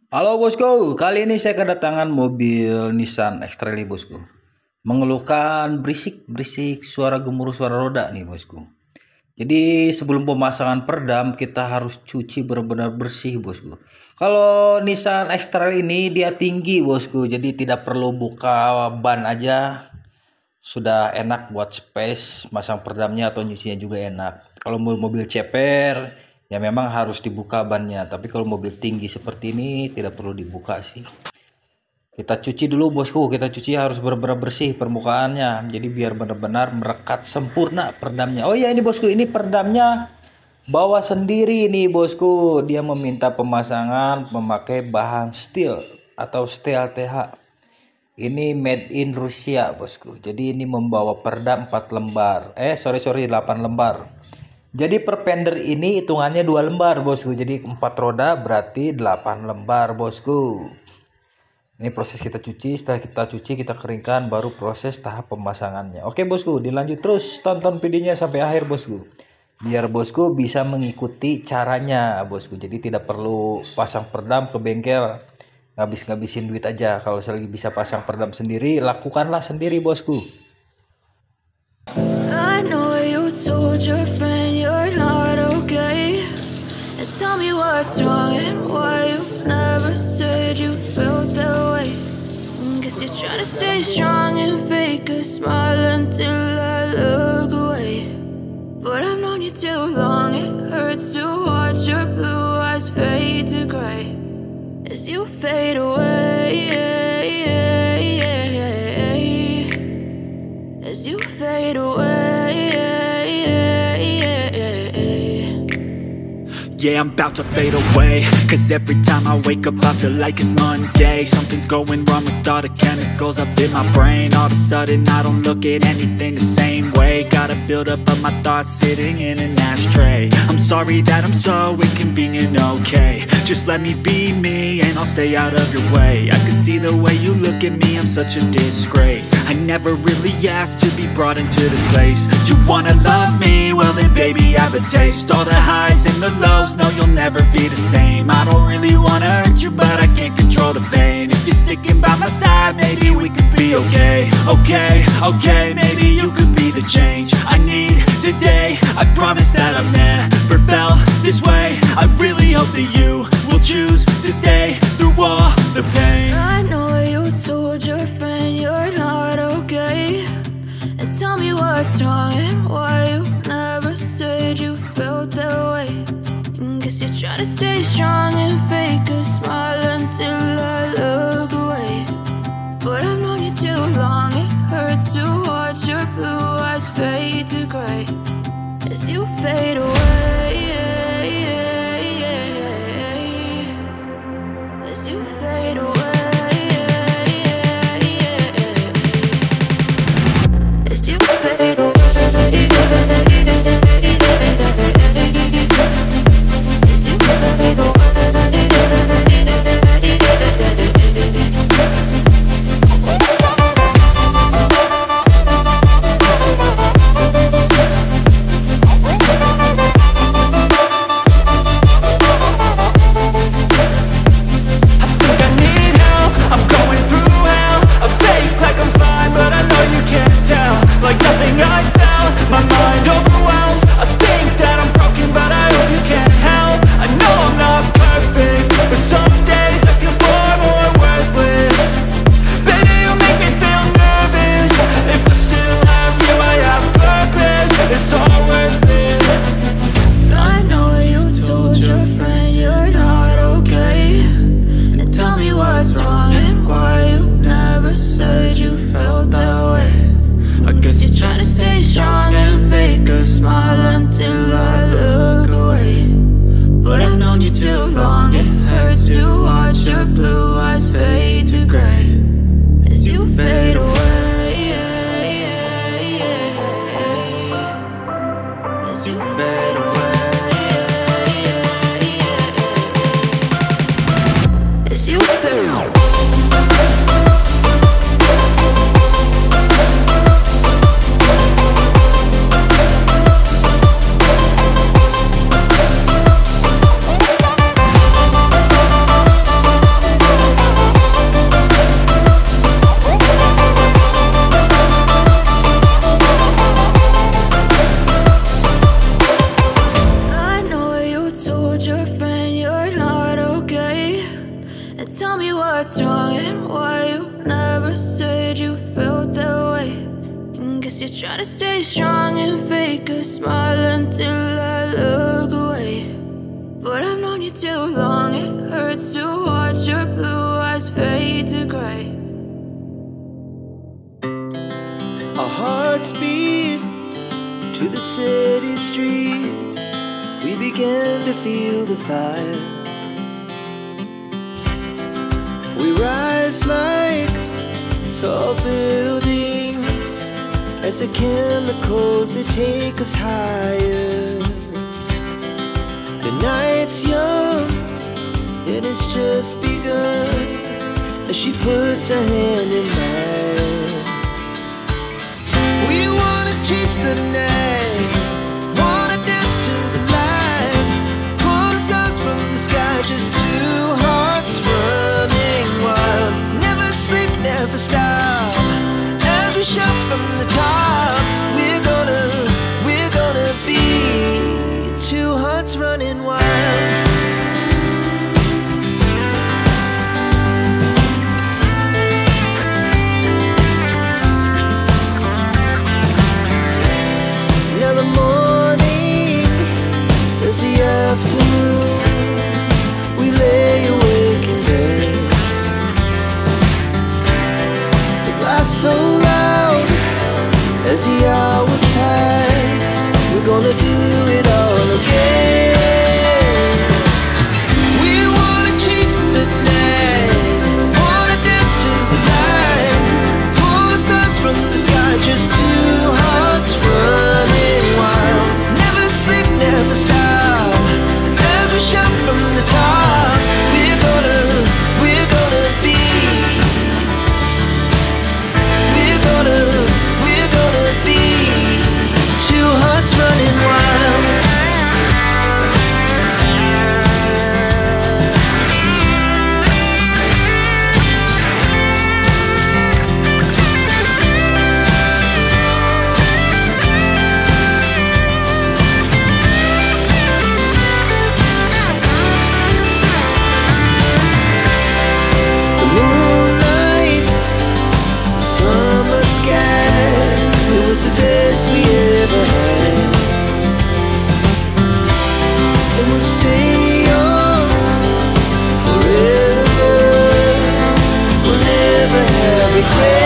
Halo bosku, kali ini saya kedatangan mobil Nissan X-Trail bosku. Mengeluhkan berisik suara gemuruh suara roda nih bosku. Jadi sebelum pemasangan peredam kita harus cuci benar-benar bersih bosku. Kalau Nissan X-Trail ini dia tinggi bosku, jadi tidak perlu buka ban aja. Sudah enak buat space, masang peredamnya atau nyucinya juga enak. Kalau mobil ceper ya memang harus dibuka bannya, tapi kalau mobil tinggi seperti ini tidak perlu dibuka sih. Kita cuci dulu bosku, kita cuci harus benar-benar bersih permukaannya, jadi biar benar-benar merekat sempurna peredamnya. Oh ya ini bosku, ini peredamnya bawa sendiri nih bosku. Dia meminta pemasangan memakai bahan steel atau steel TH. Ini made in Rusia bosku. Jadi ini membawa peredam 4 lembar. 8 lembar. Jadi per fender ini hitungannya 2 lembar bosku. Jadi 4 roda berarti 8 lembar bosku. Ini proses kita cuci. Setelah kita cuci kita keringkan, baru proses tahap pemasangannya. Oke bosku, dilanjut terus, tonton videonya sampai akhir bosku, biar bosku bisa mengikuti caranya bosku. Jadi tidak perlu pasang peredam ke bengkel ngabisin duit aja. Kalau selagi bisa pasang peredam sendiri, lakukanlah sendiri bosku. I know you told your friend you're not okay, and tell me what's wrong and why you never said you felt that way. Guess you're trying to stay strong and fake a smile until I look away. But I've known you too long, it hurts to watch your blue eyes fade to gray as you fade away, as you fade away. Yeah, I'm about to fade away, cause every time I wake up I feel like it's Monday. Something's going wrong with all the chemicals up in my brain. All of a sudden I don't look at anything the same way. Gotta build up of my thoughts sitting in an ashtray. I'm sorry that I'm so inconvenient, okay. Just let me be me and I'll stay out of your way. I can see the way you look at me, I'm such a disgrace. I never really asked to be brought into this place. You wanna love me? Well then baby I have a taste. All the highs and the lows, no you'll never be the same. I don't really wanna hurt you but I can't control the pain. If you're sticking by my side, maybe we could be okay. Okay, maybe you could be the change I need today. I promise that I've never felt this way. I really hope that you will choose to stay through all the pain. I know you told your friend you're not okay, and tell me what's wrong and why you never said you felt that way. Guess you're trying to stay strong and fake a smile until I look away. But I've known you too long, it hurts to watch your blue eyes fade to gray as you fade away, as you fade away, as you fade away. Tell me what's wrong and why you never said you felt that way. Guess you're trying to stay strong and fake a smile until I look away. But I've known you too long, it hurts to watch your blue eyes fade to gray. Our hearts beat to the city streets. We began to feel the fire. We rise like tall buildings as the chemicals they take us higher. The night's young and it's just begun as she puts her hand in mine. We wanna chase the night, wanna dance to the light, pull the stars from the sky, just two hearts running wild. Never sleep, never stop, as we shout from the top. We're gonna be two hearts running wild. Now the morning is the afternoon. We lay awake in bed. The laughs so loud as the hours pass. We're gonna do it all again. We wanna chase the night, wanna dance to the light, pull the stars from the sky, just two hearts running wild. Never sleep, never stop, as we shout from the top. We're gonna be, we're gonna be two hearts running wild. The moonlight, summer sky, it was the best we ever had. And we'll stay young forever. We'll never have regret.